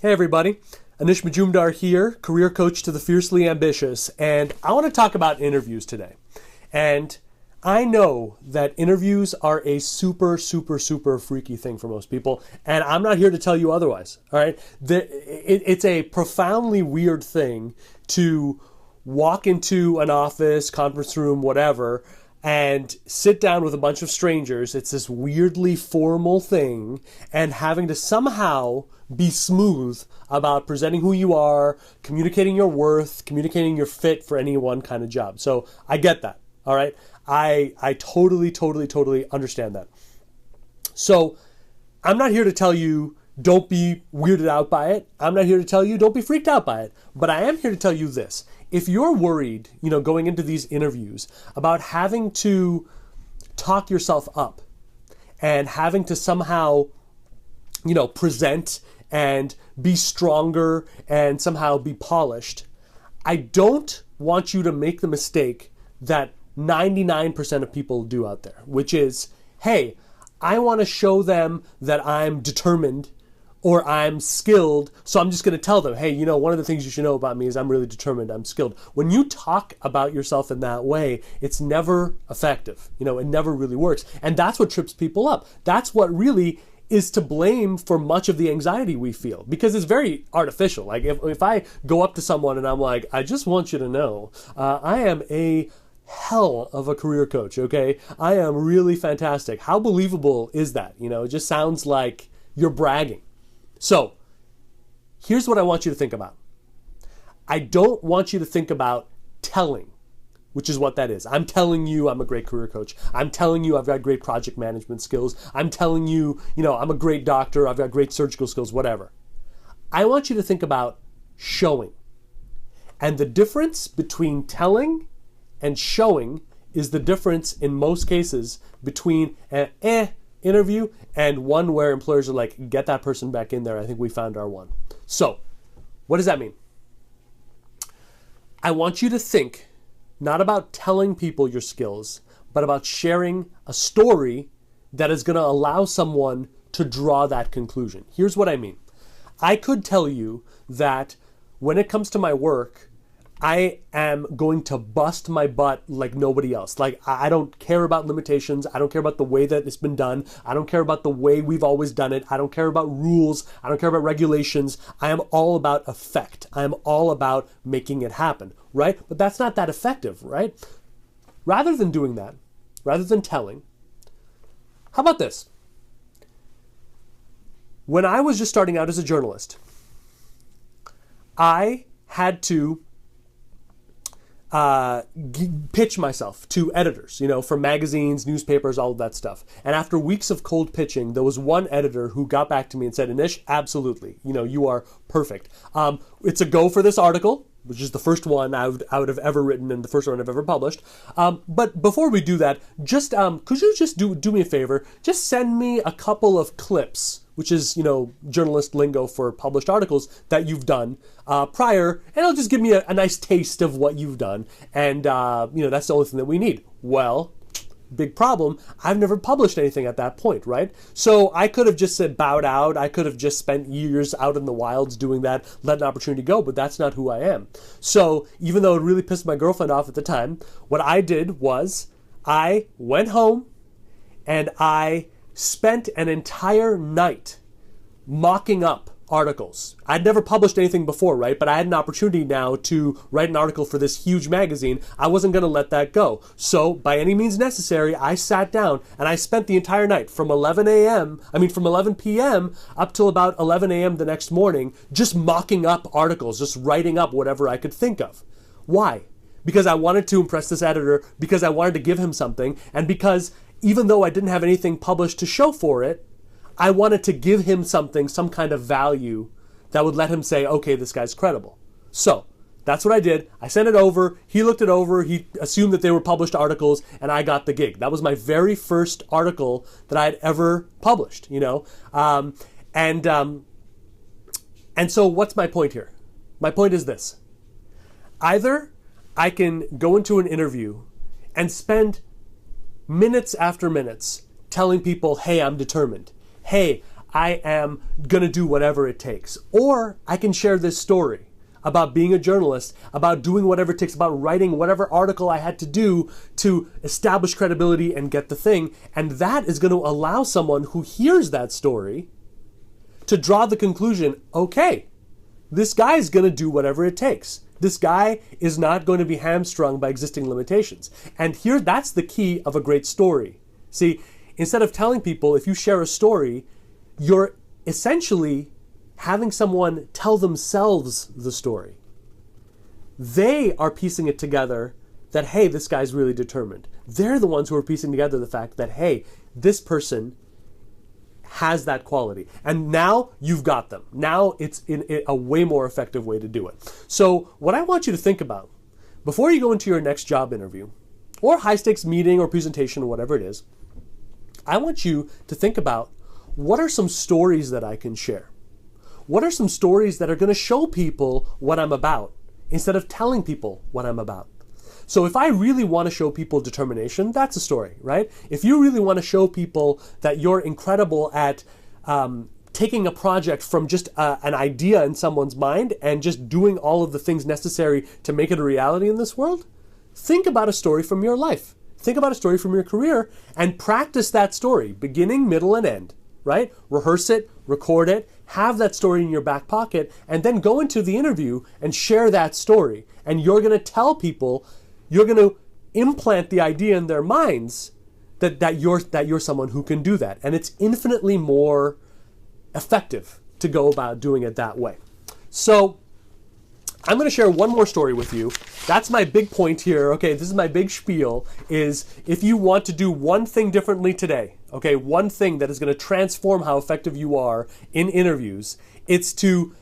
Hey everybody, Anish Majumdar here, career coach to the fiercely ambitious, and I want to talk about interviews today. And I know that interviews are a super freaky thing for most people, and I'm not here to tell you otherwise, all right? It's a profoundly weird thing to walk into an office, conference room, whatever, and sit down with a bunch of strangers. It's this weirdly formal thing, and having to somehow be smooth about presenting who you are, communicating your worth, communicating your fit for any one kind of job. So I get that, all right? I totally understand that. So I'm not here to tell you don't be weirded out by it. I'm not here to tell you don't be freaked out by it. But I am here to tell you this. If you're worried, going into these interviews about having to talk yourself up and having to somehow, present and be stronger and somehow be polished, I don't want you to make the mistake that 99% of people do out there, which is, hey, I want to show them that I'm determined or I'm skilled, so I'm just going to tell them, hey, one of the things you should know about me is I'm really determined, I'm skilled. When you talk about yourself in that way, it's never effective. It never really works. And that's what trips people up. That's what really is to blame for much of the anxiety we feel, because it's very artificial. Like if I go up to someone and I'm like, I just want you to know, I am a hell of a career coach, okay? I am really fantastic. How believable is that? It just sounds like you're bragging. So here's what I want you to think about. I don't want you to think about telling, which is what that is. I'm telling you I'm a great career coach. I'm telling you I've got great project management skills. I'm telling you, I'm a great doctor. I've got great surgical skills, whatever. I want you to think about showing. And the difference between telling and showing is the difference in most cases between an interview and one where employers are like, get that person back in there. I think we found our one. So what does that mean? I want you to think not about telling people your skills, but about sharing a story that is going to allow someone to draw that conclusion. Here's what I mean. I could tell you that when it comes to my work, I am going to bust my butt like nobody else. Like, I don't care about limitations. I don't care about the way that it's been done. I don't care about the way we've always done it. I don't care about rules. I don't care about regulations. I am all about effect. I am all about making it happen, right? But that's not that effective, right? Rather than doing that, rather than telling, how about this? When I was just starting out as a journalist, I had to pitch myself to editors, for magazines, newspapers, all of that stuff. And after weeks of cold pitching, there was one editor who got back to me and said, Anish, absolutely, you are perfect. It's a go for this article, which is the first one I would have ever written and the first one I've ever published. But before we do that, just could you just do me a favor? Just send me a couple of clips, which is, journalist lingo for published articles that you've done prior, and it'll just give me a nice taste of what you've done. And, that's the only thing that we need. Well, big problem. I've never published anything at that point, right? So I could have just said bowed out. I could have just spent years out in the wilds doing that, let an opportunity go, but that's not who I am. So even though it really pissed my girlfriend off at the time, what I did was I went home and I spent an entire night mocking up articles. I'd never published anything before, right? But I had an opportunity now to write an article for this huge magazine. I wasn't going to let that go. So by any means necessary, I sat down and I spent the entire night from 11 p.m. up till about 11 a.m. the next morning, just mocking up articles, just writing up whatever I could think of. Why? Because I wanted to impress this editor, because I wanted to give him something, and because even though I didn't have anything published to show for it, I wanted to give him something, some kind of value that would let him say, okay, this guy's credible. So that's what I did. I sent it over. He looked it over. He assumed that they were published articles, and I got the gig. That was my very first article that I had ever published, And so what's my point here? My point is this. Either I can go into an interview and spend minutes after minutes telling people, hey, I'm determined. Hey, I am going to do whatever it takes. Or I can share this story about being a journalist, about doing whatever it takes, about writing whatever article I had to do to establish credibility and get the thing. And that is going to allow someone who hears that story to draw the conclusion, okay, this guy is going to do whatever it takes. This guy is not going to be hamstrung by existing limitations. And here, that's the key of a great story. See, instead of telling people, if you share a story, you're essentially having someone tell themselves the story. They are piecing it together that, hey, this guy's really determined. They're the ones who are piecing together the fact that, hey, this person has that quality. And now you've got them. Now it's in a way more effective way to do it. So what I want you to think about before you go into your next job interview or high stakes meeting or presentation or whatever it is, I want you to think about, what are some stories that I can share? What are some stories that are going to show people what I'm about instead of telling people what I'm about? So if I really want to show people determination, that's a story, right? If you really want to show people that you're incredible at taking a project from just an idea in someone's mind and just doing all of the things necessary to make it a reality in this world, think about a story from your life. Think about a story from your career and practice that story, beginning, middle, and end, right? Rehearse it, record it, have that story in your back pocket, and then go into the interview and share that story. And you're going to tell people, you're going to implant the idea in their minds that you're someone who can do that. And it's infinitely more effective to go about doing it that way. So I'm going to share one more story with you. That's my big point here. Okay, this is my big spiel, is if you want to do one thing differently today, okay, one thing that is going to transform how effective you are in interviews, it's to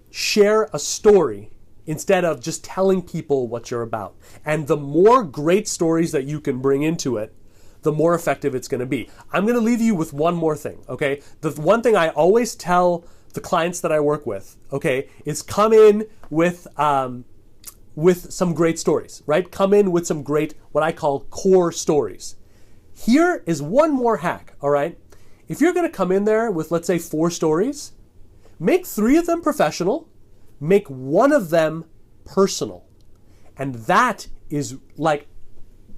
share a story instead of just telling people what you're about. And the more great stories that you can bring into it, the more effective it's going to be. I'm going to leave you with one more thing, okay? The one thing I always tell the clients that I work with, okay, is come in with some great stories, right? Come in with some great, what I call core stories. Here is one more hack, all right? If you're going to come in there with, let's say, 4 stories, make 3 of them professional, make 1 of them personal. And that is like,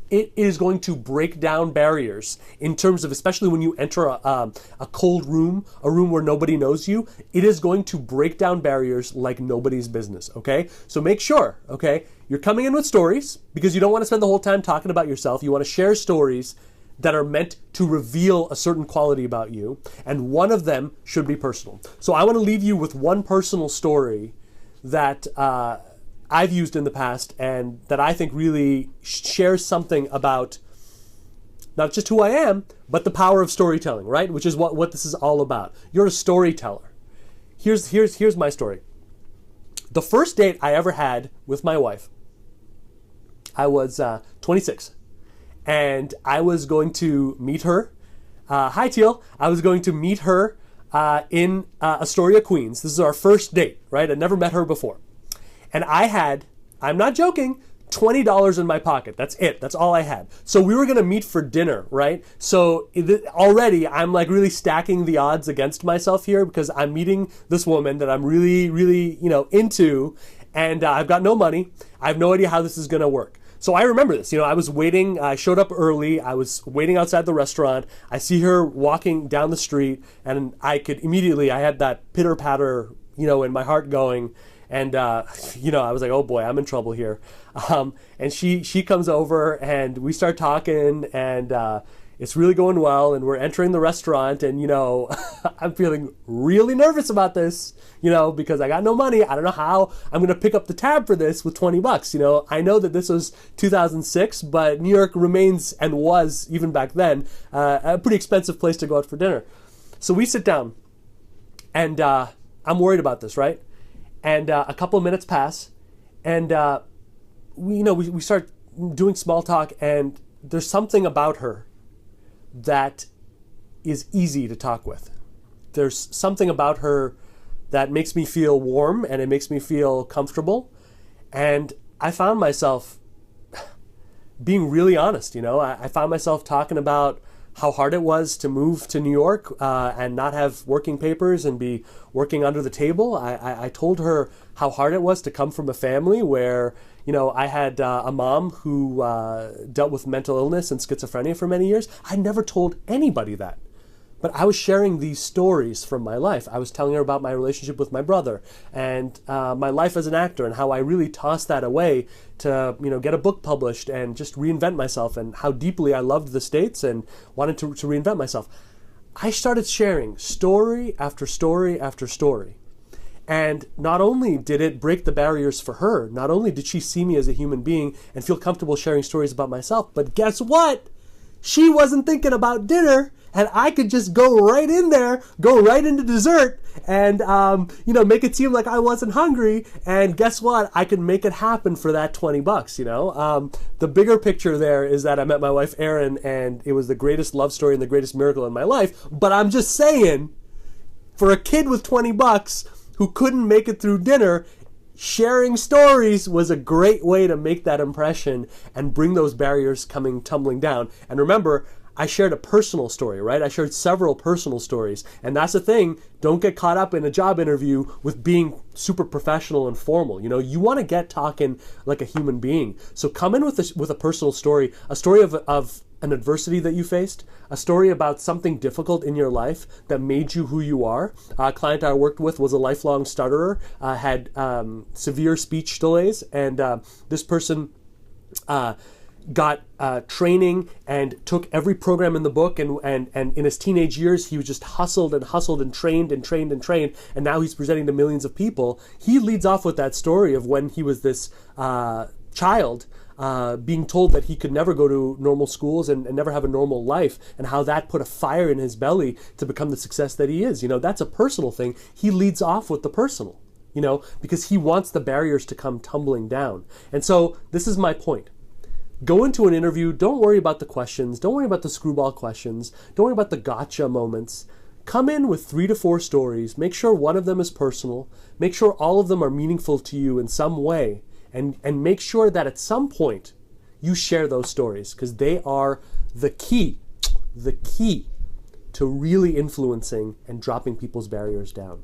it is going to break down barriers in terms of, especially when you enter a cold room, a room where nobody knows you, it is going to break down barriers like nobody's business, okay? So make sure, okay, you're coming in with stories because you don't want to spend the whole time talking about yourself. You want to share stories that are meant to reveal a certain quality about you, and 1 of them should be personal. So I want to leave you with one personal story that I've used in the past and that I think really shares something about not just who I am, but the power of storytelling, right? Which is what this is all about. You're a storyteller. Here's my story. The first date I ever had with my wife, I was 26, and I was going to meet her. Hi, Teal. I was going to meet her in Astoria, Queens. This is our first date, right? I'd never met her before. And I had, I'm not joking, $20 in my pocket. That's it. That's all I had. So we were going to meet for dinner, right? So already I'm like really stacking the odds against myself here because I'm meeting this woman that I'm really, really, into, and I've got no money. I have no idea how this is going to work. So I remember this, I was waiting, I showed up early, I was waiting outside the restaurant, I see her walking down the street, and I had that pitter patter, in my heart going. And, I was like, oh boy, I'm in trouble here. And she comes over and we start talking, and it's really going well, and we're entering the restaurant, and, I'm feeling really nervous about this, because I got no money. I don't know how I'm going to pick up the tab for this with $20. I know that this was 2006, but New York remains, and was even back then, a pretty expensive place to go out for dinner. So we sit down, and I'm worried about this, right? And a couple of minutes pass, and we start doing small talk, and there's something about her that is easy to talk with. There's something about her that makes me feel warm, and it makes me feel comfortable. And I found myself being really honest. I found myself talking about how hard it was to move to New York and not have working papers and be working under the table. I told her how hard it was to come from a family where, you know, I had a mom who dealt with mental illness and schizophrenia for many years. I never told anybody that. But I was sharing these stories from my life. I was telling her about my relationship with my brother and my life as an actor and how I really tossed that away to, you know, get a book published and just reinvent myself, and how deeply I loved the States and wanted to reinvent myself. I started sharing story after story after story. And not only did it break the barriers for her, not only did she see me as a human being and feel comfortable sharing stories about myself, but guess what? She wasn't thinking about dinner, and I could just go right in there, go right into dessert, and you know, make it seem like I wasn't hungry. And guess what? I could make it happen for that $20. You know, the bigger picture there is that I met my wife Erin, and it was the greatest love story and the greatest miracle in my life. But I'm just saying, for a kid with $20 who couldn't make it through dinner, sharing stories was a great way to make that impression and bring those barriers coming tumbling down. And remember, I shared a personal story, right? I shared several personal stories. And that's the thing. Don't get caught up in a job interview with being super professional and formal. You know, you want to get talking like a human being. So come in with a personal story, a story of an adversity that you faced, a story about something difficult in your life that made you who you are. A client I worked with was a lifelong stutterer, had severe speech delays, and this person got training and took every program in the book, and in his teenage years he was just hustled and trained, and now he's presenting to millions of people. He leads off with that story of when he was this child, being told that he could never go to normal schools and never have a normal life, and how that put a fire in his belly to become the success that he is. You know, that's a personal thing. He leads off with the personal, you know, because he wants the barriers to come tumbling down. And so this is my point. Go into an interview, don't worry about the questions, don't worry about the screwball questions, don't worry about the gotcha moments. Come in with 3 to 4 stories, make sure one of them is personal, make sure all of them are meaningful to you in some way, and make sure that at some point you share those stories, because they are the key to really influencing and dropping people's barriers down.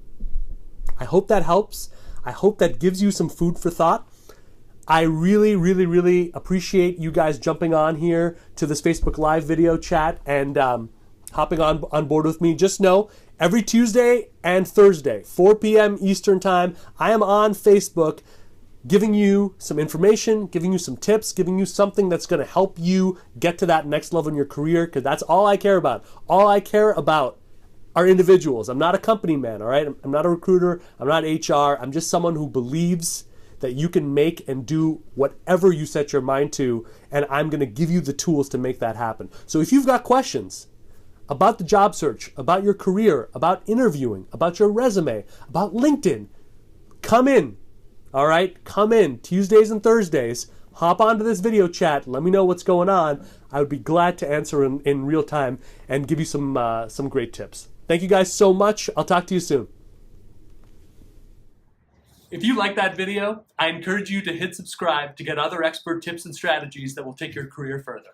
I hope that helps. I hope that gives you some food for thought. I really, really, really appreciate you guys jumping on here to this Facebook Live video chat and hopping on board with me. Just know, every Tuesday and Thursday, 4 p.m. Eastern Time, I am on Facebook giving you some information, giving you some tips, giving you something that's going to help you get to that next level in your career, because that's all I care about. All I care about are individuals. I'm not a company man, all right? I'm not a recruiter. I'm not HR. I'm just someone who believes that you can make and do whatever you set your mind to, and I'm going to give you the tools to make that happen. So if you've got questions about the job search, about your career, about interviewing, about your resume, about LinkedIn, come in, all right? Come in Tuesdays and Thursdays. Hop onto this video chat. Let me know what's going on. I would be glad to answer in real time and give you some great tips. Thank you guys so much. I'll talk to you soon. If you like that video, I encourage you to hit subscribe to get other expert tips and strategies that will take your career further.